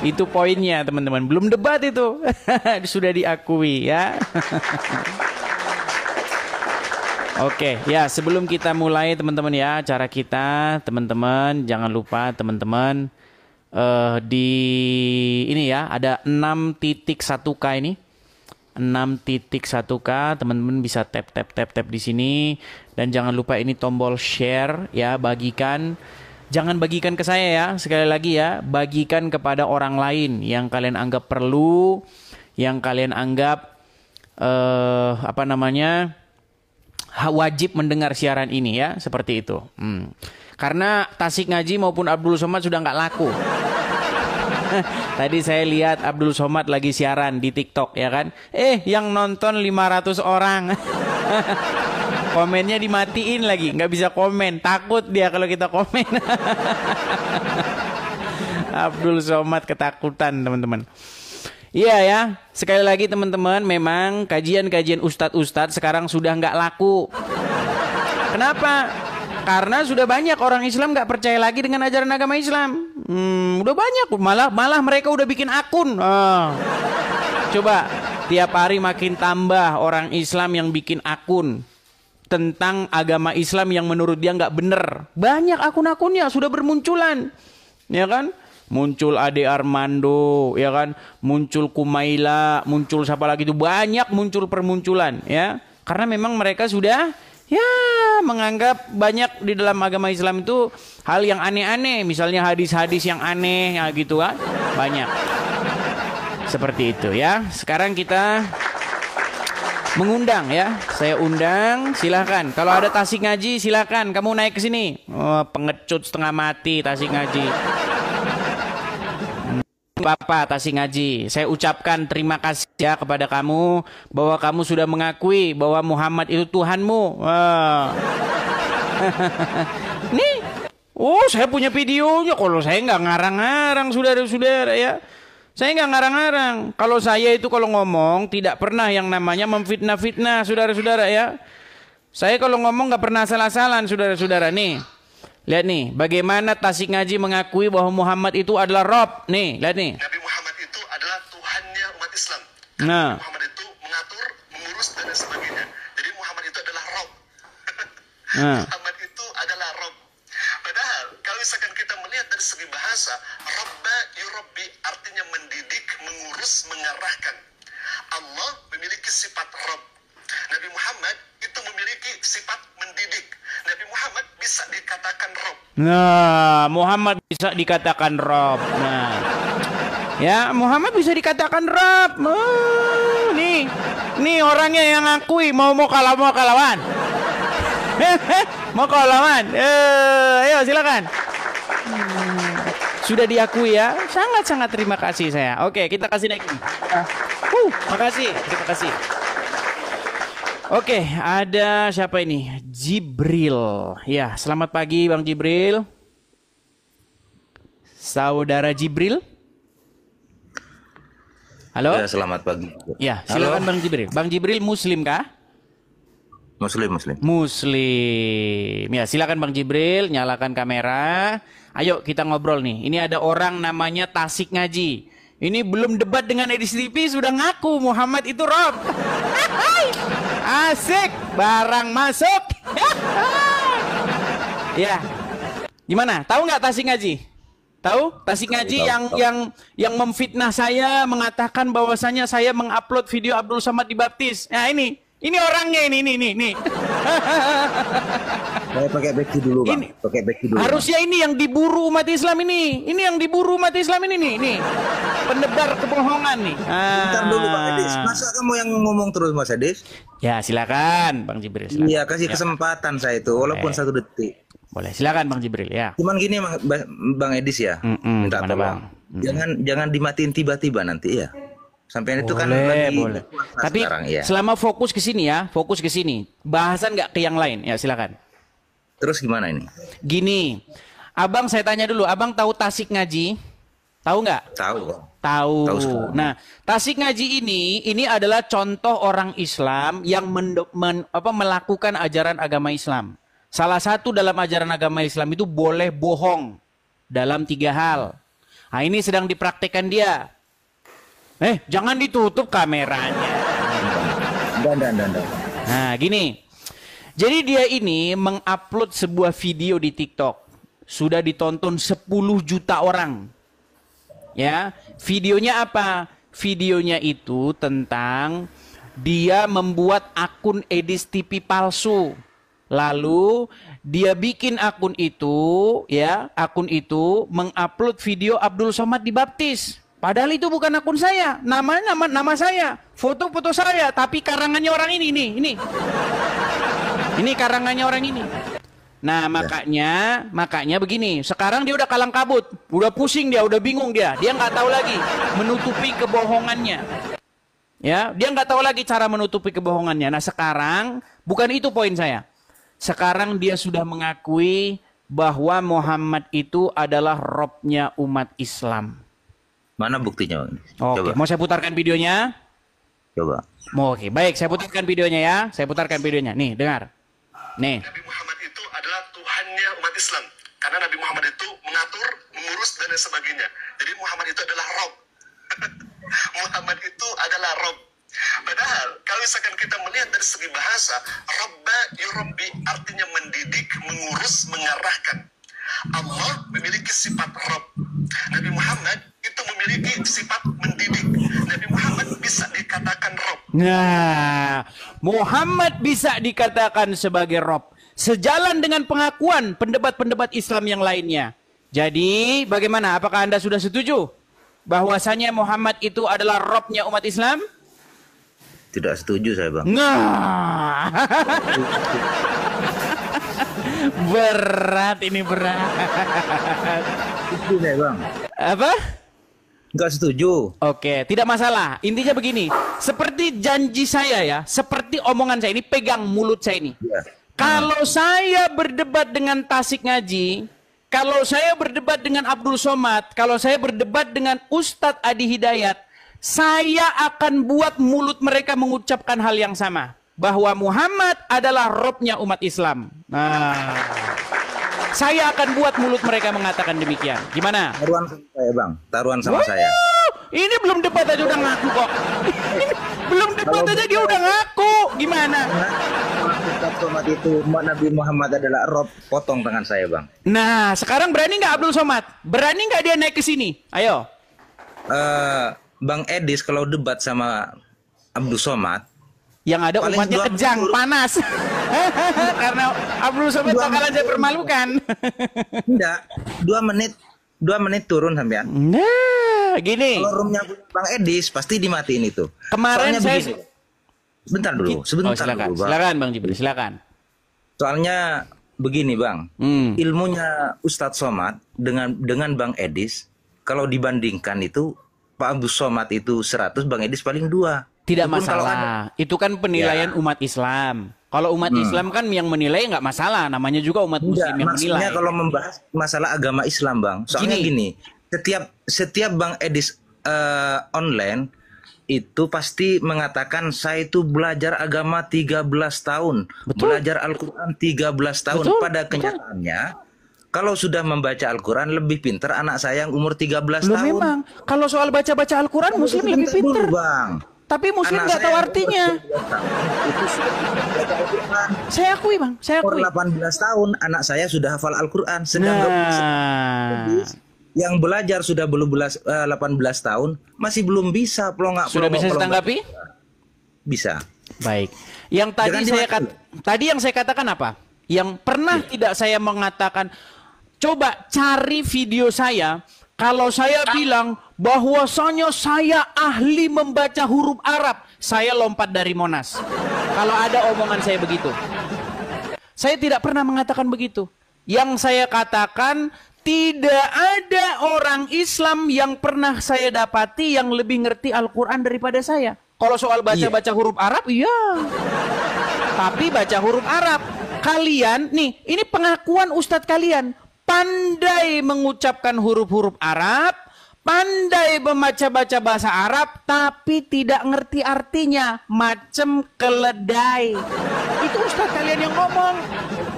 Itu poinnya teman-teman, belum debat itu. Sudah diakui ya. Oke, ya sebelum kita mulai teman-teman ya acara kita, teman-teman jangan lupa teman-teman di ini ya ada 6.1K ini. 6.1K, teman-teman bisa tap di sini, dan jangan lupa ini tombol share ya, bagikan. Jangan bagikan ke saya ya, sekali lagi ya, bagikan kepada orang lain yang kalian anggap perlu, yang kalian anggap wajib mendengar siaran ini ya, seperti itu. Karena Tasik Ngaji maupun Abdul Somad sudah nggak laku. Tadi saya lihat Abdul Somad lagi siaran di TikTok ya kan. Yang nonton 500 orang. Komennya dimatiin lagi, nggak bisa komen. Takut dia kalau kita komen. Abdul Somad ketakutan teman-teman. Iya ya, sekali lagi teman-teman, memang kajian-kajian ustadz-ustadz sekarang sudah nggak laku. Kenapa? Karena sudah banyak orang Islam nggak percaya lagi dengan ajaran agama Islam. Udah banyak, malah mereka udah bikin akun. Coba, tiap hari makin tambah orang Islam yang bikin akun tentang agama Islam yang menurut dia nggak bener. Banyak akun-akunnya sudah bermunculan, ya kan? Muncul Ade Armando, ya kan? Muncul Kumaila, muncul siapa lagi itu, banyak muncul permunculan, ya. Karena memang mereka sudah ya menganggap banyak di dalam agama Islam itu hal yang aneh-aneh, misalnya hadis-hadis yang aneh, ya gitu kan? Banyak. Seperti itu ya. Sekarang kita mengundang ya, saya undang, silahkan. Kalau ada Tasik Ngaji silahkan, kamu naik ke sini. Pengecut setengah mati Tasik Ngaji. Bapak Tasik Ngaji, saya ucapkan terima kasih ya kepada kamu bahwa kamu sudah mengakui bahwa Muhammad itu Tuhanmu. Nih, saya punya videonya. Kalau saya nggak ngarang-ngarang, saudara-saudara ya. Saya nggak ngarang-ngarang. Kalau saya itu kalau ngomong tidak pernah yang namanya memfitnah-fitnah, saudara-saudara ya. Saya kalau ngomong nggak pernah salah-salahan, saudara-saudara. Nih, lihat nih, bagaimana Tasik Ngaji mengakui bahwa Muhammad itu adalah Rob. Nih, lihat nih. Nabi Muhammad itu adalah Tuhannya umat Islam. Nah, Muhammad itu mengatur, mengurus dan sebagainya. Jadi Muhammad itu adalah Rob. Muhammad itu adalah Rob. Padahal kalau misalkan kita melihat dari segi bahasa, Robba yurabbi artinya mendidik, mengurus, mengarahkan. Allah memiliki sifat Rob. Nabi Muhammad itu memiliki sifat mendidik. Nabi Muhammad bisa dikatakan Rob. Nah, Muhammad bisa dikatakan Rob. Nah, ya Muhammad bisa dikatakan Rob. Nih orangnya yang ngakui mau kalawan. Mau kalawan. Ayo silakan. Sudah diakui ya. Sangat-sangat terima kasih saya. Oke, kita kasih naik. Makasih. Terima kasih. Oke, ada siapa ini? Jibril. Ya, selamat pagi Bang Jibril. Saudara Jibril. Halo? Ya, selamat pagi. Ya, silakan Bang Jibril. Bang Jibril Muslim kah? Muslim. Muslim. Ya, silakan Bang Jibril, nyalakan kamera. Ayo kita ngobrol nih. Ini ada orang namanya Tasik Ngaji. Ini belum debat dengan edisi TV sudah ngaku Muhammad itu Rob. Asik, barang masuk. Ya. Gimana? Tahu nggak Tasik Ngaji? Tahu? Tasik Ngaji yang memfitnah saya, mengatakan bahwasanya saya mengupload video Abdul Somad dibaptis. Nah, ini orangnya ini. Saya pakai beki dulu, Bang. Pakai beki dulu. Harusnya ini yang diburu umat Islam ini. Ini yang diburu umat Islam ini nih. Pendebar kebohongan nih. Bentar dulu, Bang Edis. Masa kamu yang ngomong terus, Mas Edis? Ya, silakan Bang Jibril. Silakan. Iya, kasih kesempatan saya itu walaupun 1 detik. Boleh, silakan Bang Jibril ya. Cuman gini Bang Edis ya. Minta tolong. Jangan dimatiin tiba-tiba nanti ya. Sampai itu kan lagi boleh. Tapi sekarang, ya. Selama fokus ke sini ya, fokus ke sini. Bahasan nggak ke yang lain. Ya, silakan. Terus gimana ini? Gini, abang saya tanya dulu, abang tahu Tasik Ngaji? Tahu nggak? Tahu. Tahu. Tahu. Nah, Tasik Ngaji ini adalah contoh orang Islam yang melakukan ajaran agama Islam. Salah satu dalam ajaran agama Islam itu boleh bohong dalam 3 hal. Nah, ini sedang dipraktekkan dia. Jangan ditutup kameranya. Dan. Nah, gini. Jadi dia ini mengupload sebuah video di TikTok. Sudah ditonton 10 juta orang. Ya, videonya apa? Videonya itu tentang dia membuat akun Edis TV palsu. Lalu dia bikin akun itu, ya, akun itu mengupload video Abdul Somad dibaptis. Padahal itu bukan akun saya, nama saya, foto-foto saya, tapi karangannya orang ini, nih. Ini karangannya orang ini. Nah, makanya begini. Sekarang dia udah kalang kabut, udah pusing dia, udah bingung dia. Dia nggak tahu lagi menutupi kebohongannya. Ya, dia nggak tahu lagi cara menutupi kebohongannya. Nah, sekarang bukan itu poin saya. Sekarang dia sudah mengakui bahwa Muhammad itu adalah robnya umat Islam. Mana buktinya? Oke, mau saya putarkan videonya? Coba. Oke, baik, saya putarkan videonya ya. Saya putarkan videonya. Nih, dengar. Nih. Nabi Muhammad itu adalah Tuhannya umat Islam. Karena Nabi Muhammad itu mengatur, mengurus, dan lain sebagainya. Jadi Muhammad itu adalah Rob. Muhammad itu adalah Rob. Padahal kalau misalkan kita melihat dari segi bahasa, Robba yurabbi artinya mendidik, mengurus, mengarahkan. Allah memiliki sifat Rob. Nabi Muhammad itu memiliki sifat mendidik. Nabi Muhammad bisa dikatakan Rob. Nah, Muhammad bisa dikatakan sebagai Rob. Sejalan dengan pengakuan pendebat-pendebat Islam yang lainnya. Jadi, bagaimana? Apakah Anda sudah setuju bahwasanya Muhammad itu adalah Robnya umat Islam? Tidak setuju saya, Bang. Nah, berat ini, berat. Setuju saya, Bang. Apa? Enggak setuju. Oke, tidak masalah. Intinya begini, seperti janji saya ya, seperti omongan saya ini, pegang mulut saya ini. Ya. Kalau saya berdebat dengan Tasik Ngaji, kalau saya berdebat dengan Abdul Somad, kalau saya berdebat dengan Ustadz Adi Hidayat, saya akan buat mulut mereka mengucapkan hal yang sama. Bahwa Muhammad adalah Robnya umat Islam. Nah, saya akan buat mulut mereka mengatakan demikian. Gimana? Taruhan sama saya, Bang. Taruhan sama saya. Ini belum debat aja udah ngaku kok. Belum debat aja dia udah ngaku. Gimana? Ustadz Somad itu Nabi Muhammad adalah Rob, potong tangan saya, Bang. Nah, sekarang berani nggak Abdul Somad? Berani nggak dia naik ke sini? Ayo. Bang Edis kalau debat sama Abdul Somad, yang ada paling umatnya kejang, panas. Karena Abdul Somad bakalan saya permalukan. Enggak, 2 menit turun sampean. Nah, gini. Kalau roomnya Bang Edis pasti dimatiin itu. Kemarin soalnya saya begini. Sebentar dulu, silakan. dulu, Bang. Silakan Bang Jibril, silakan. Soalnya begini, Bang. Ilmunya Ustadz Somad dengan Bang Edis kalau dibandingkan itu Pak Abdul Somad itu 100, Bang Edis paling 2. Tidak masalah. Itu kan penilaian umat Islam. Kalau umat Islam kan yang menilai nggak masalah. Namanya juga umat Muslim yang menilai. Maksudnya kalau membahas masalah agama Islam, Bang. Soalnya gini, setiap Bang Edis online itu pasti mengatakan saya itu belajar agama 13 tahun. Betul. Belajar Al-Quran 13 tahun. Betul, Pada kenyataannya, kalau sudah membaca Al-Quran lebih pintar anak saya yang umur 13 tahun. Memang. Kalau soal baca-baca Al-Quran, Muslim lebih pintar. Bang. Tapi Muslim nggak tahu artinya. Saya akui, Bang. Saya akui. Umur 18 tahun, anak saya sudah hafal Al-Quran. Sedang yang belajar sudah 18 tahun, masih belum bisa. Sudah bisa ditanggapi? Bisa. Baik. Yang tadi yang saya katakan apa? Yang pernah tidak saya mengatakan, coba cari video saya. Kalau saya bilang bahwasanya saya ahli membaca huruf Arab, saya lompat dari Monas. Kalau ada omongan saya begitu. Saya tidak pernah mengatakan begitu. Yang saya katakan, tidak ada orang Islam yang pernah saya dapati yang lebih ngerti Al-Quran daripada saya. Kalau soal baca-baca huruf Arab, iya. Tapi baca huruf Arab. kalian, nih, ini pengakuan ustadz kalian, pandai mengucapkan huruf-huruf Arab, pandai membaca-baca bahasa Arab, tapi tidak ngerti artinya, macem keledai. Itu ustadz kalian yang ngomong.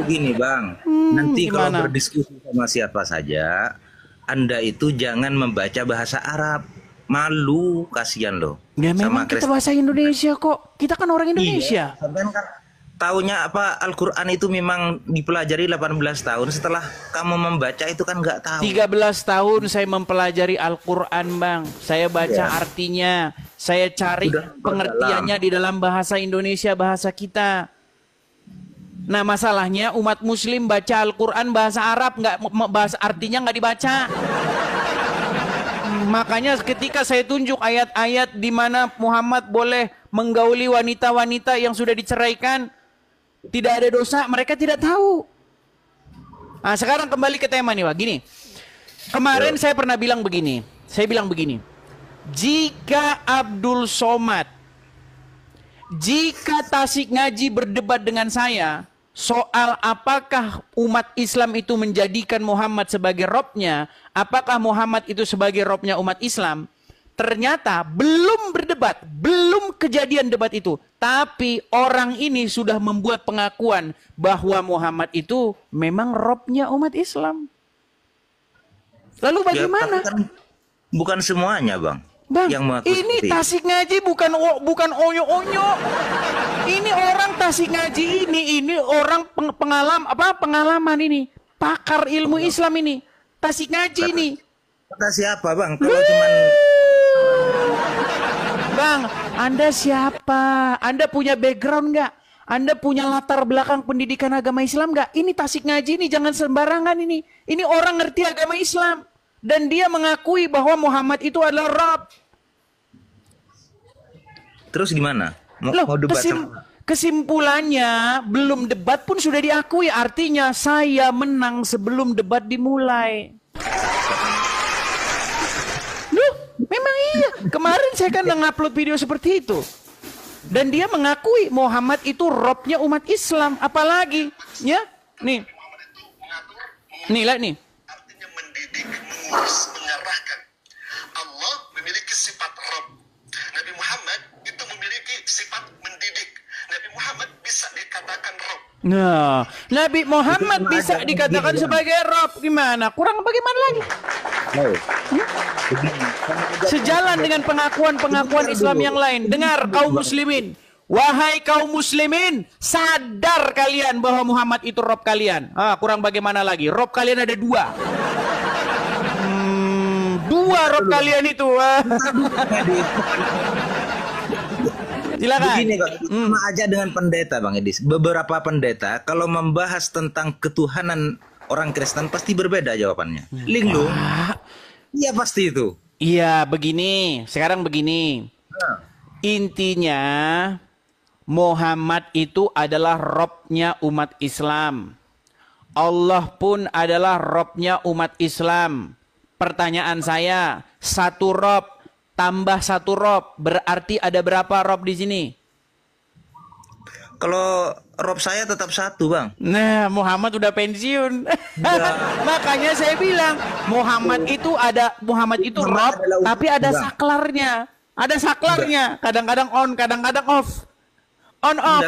Begini Bang, nanti gimana? kalau berdiskusi sama siapa saja, Anda itu jangan membaca bahasa Arab. Malu, kasihan loh. Ya memang kita bahasa Indonesia kok. Kita kan orang Indonesia. Iya, sampean kan taunya apa Al-Quran itu memang dipelajari 18 tahun. Setelah kamu membaca itu kan nggak tahu. 13 tahun saya mempelajari Al-Quran, Bang. Saya baca artinya. Saya cari pengertiannya di dalam bahasa Indonesia, bahasa kita. Nah masalahnya umat muslim baca Al-Quran bahasa Arab, nggak, bahasa artinya nggak dibaca. Makanya ketika saya tunjuk ayat-ayat di mana Muhammad boleh menggauli wanita-wanita yang sudah diceraikan, tidak ada dosa, mereka tidak tahu. Nah sekarang kembali ke tema nih, Wak. Gini, kemarin saya pernah bilang begini. Saya bilang begini, jika Abdul Somad, jika Tasik Ngaji berdebat dengan saya soal apakah umat Islam itu menjadikan Muhammad sebagai robnya, apakah Muhammad itu sebagai robnya umat Islam, ternyata belum berdebat, belum kejadian debat itu, tapi orang ini sudah membuat pengakuan bahwa Muhammad itu memang robnya umat Islam. Lalu bagaimana? Ya, bukan semuanya Bang. Bang, yang ini Tasik Ngaji bukan onyo-onyo. Ini orang Tasik Ngaji ini orang pengalaman ini, pakar ilmu Islam ini. Tasik Ngaji ini. Kata siapa Bang? Kalau cuman Bang, Anda siapa? Anda punya background nggak? Anda punya latar belakang pendidikan agama Islam nggak? Ini Tasik Ngaji ini jangan sembarangan ini. Ini orang ngerti agama Islam. Dan dia mengakui bahwa Muhammad itu adalah Rabb. Terus gimana? Mau debat kesimpulannya belum debat pun sudah diakui. Artinya saya menang sebelum debat dimulai. Loh, memang iya. Kemarin saya kan ngupload video seperti itu. Dan dia mengakui Muhammad itu Robnya umat Islam. Apalagi, ya? Nih. Nih, lihat nih. Artinya mendidik, mengurus, mengarahkan. Allah memiliki sifat Rabb. Nabi Muhammad itu memiliki sifat mendidik. Nabi Muhammad bisa dikatakan Rabb. Nah, Nabi Muhammad bisa dikatakan sebagai Rabb. Gimana? Kurang bagaimana lagi? Sejalan dengan pengakuan-pengakuan Islam yang lain. Dengar kaum muslimin. Wahai kaum muslimin, sadar kalian bahwa Muhammad itu Rabb kalian. Kurang bagaimana lagi? Rabb kalian ada dua. Dua Rabb kalian itu. Silakan. Begini Bang, sama aja dengan pendeta Bang Edis. Beberapa pendeta kalau membahas tentang ketuhanan orang Kristen pasti berbeda jawabannya. Linglung. Iya pasti itu. Iya, begini. Sekarang begini. Intinya Muhammad itu adalah Robnya umat Islam. Allah pun adalah Robnya umat Islam. Pertanyaan saya, satu Rob tambah satu Rob berarti ada berapa Rob di sini? Kalau Rob saya tetap satu Bang. Nah, Muhammad udah pensiun. Makanya saya bilang Muhammad itu Rob, tapi ada saklarnya. Ada saklarnya. Kadang-kadang on, kadang-kadang off. On off.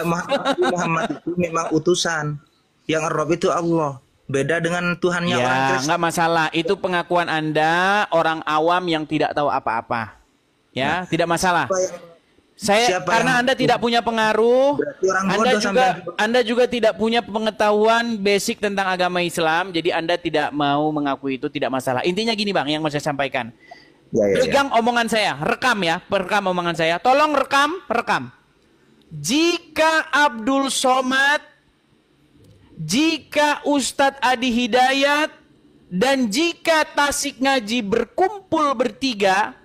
Muhammad itu memang utusan. Yang Rob itu Allah. Beda dengan Tuhannya orang Kristen. Nggak masalah. Itu pengakuan Anda orang awam yang tidak tahu apa-apa. Ya, tidak masalah. Karena Anda tidak punya pengaruh, Anda juga tidak punya pengetahuan basic tentang agama Islam, jadi Anda tidak mau mengakui itu, tidak masalah. Intinya gini Bang, yang mau saya sampaikan. Pegang omongan saya, rekam ya, rekam omongan saya. Tolong rekam. Jika Abdul Somad, jika Ustadz Adi Hidayat, dan jika Tasik Ngaji berkumpul bertiga,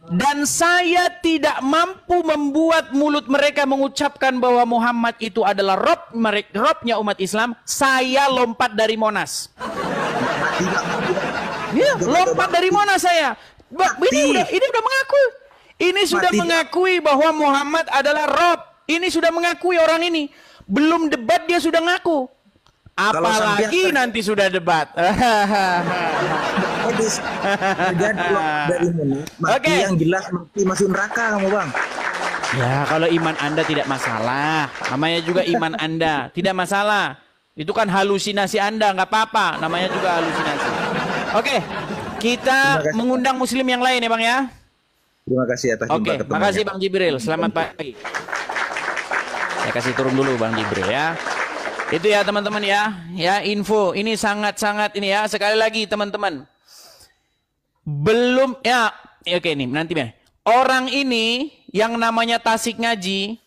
dan saya tidak mampu membuat mulut mereka mengucapkan bahwa Muhammad itu adalah Robnya umat Islam, saya lompat dari Monas. Ya, lompat dari Monas saya. Ini udah mengakui. Ini sudah mengakui bahwa Muhammad adalah Rob. Ini sudah mengakui orang ini. Belum debat dia sudah ngaku. Apalagi nanti sudah debat. Edis, jadi dari mana? Mati yang jelas mati masuk neraka kamu bang. Ya kalau iman Anda tidak masalah, namanya juga iman Anda tidak masalah. Itu kan halusinasi Anda, nggak apa-apa, namanya juga halusinasi. Oke, kita mengundang Muslim yang lain ya bang ya. Terima kasih atas Oke, makasih Bang Jibril. Selamat pagi. Saya kasih turun dulu Bang Jibril ya. Itu ya teman-teman ya. Ya info ini sangat-sangat ini ya. Sekali lagi teman-teman. Belum ya. Oke nih nanti ya. Orang ini yang namanya Tasik Ngaji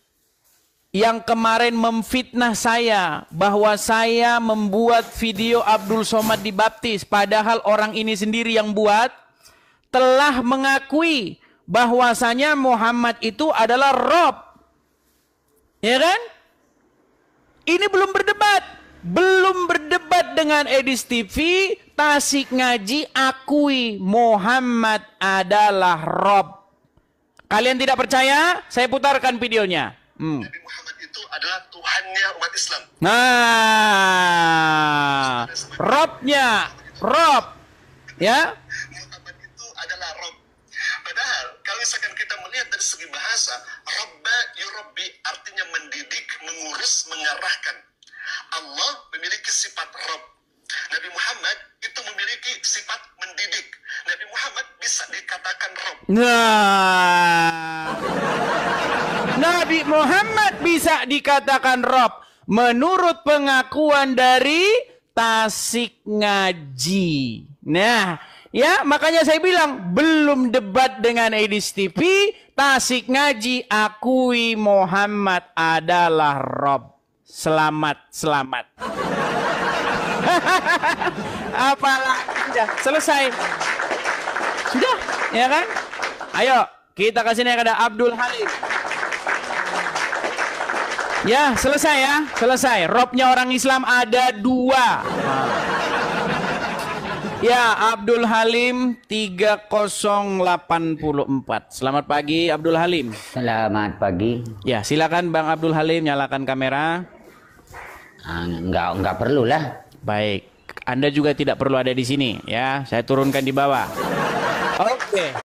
yang kemarin memfitnah saya bahwa saya membuat video Abdul Somad dibaptis padahal orang ini sendiri yang buat telah mengakui bahwasanya Muhammad itu adalah Rob. Ya kan? Ini belum berdebat. Belum berdebat dengan Edis TV, Tasik Ngaji akui Muhammad adalah Rob. Kalian tidak percaya? Saya putarkan videonya. Nabi Muhammad itu adalah Tuhannya umat Islam. Nah, Robnya, Rob. Ya? Muhammad itu adalah Rob. Padahal kalau misalkan kita melihat dari segi bahasa, Robba yurabbi artinya mendidik, mengurus, mengarahkan. Allah memiliki sifat Rob. Nabi Muhammad itu memiliki sifat mendidik. Nabi Muhammad bisa dikatakan Rob. Nah, Nabi Muhammad bisa dikatakan Rob menurut pengakuan dari Tasik Ngaji. Nah, ya makanya saya bilang belum debat dengan Edis TV, Tasik Ngaji akui Muhammad adalah Rob. Selamat. Apalagi selesai. Sudah, ya kan? Ayo, kita kasih naik ada Abdul Halim. Ya, selesai ya. Selesai. Robnya orang Islam ada 2. Ya, Abdul Halim 3084. Selamat pagi Abdul Halim. Selamat pagi. Ya, silakan Bang Abdul Halim nyalakan kamera. Enggak perlu lah. Baik. Anda juga tidak perlu ada di sini ya. Saya turunkan di bawah. Oke.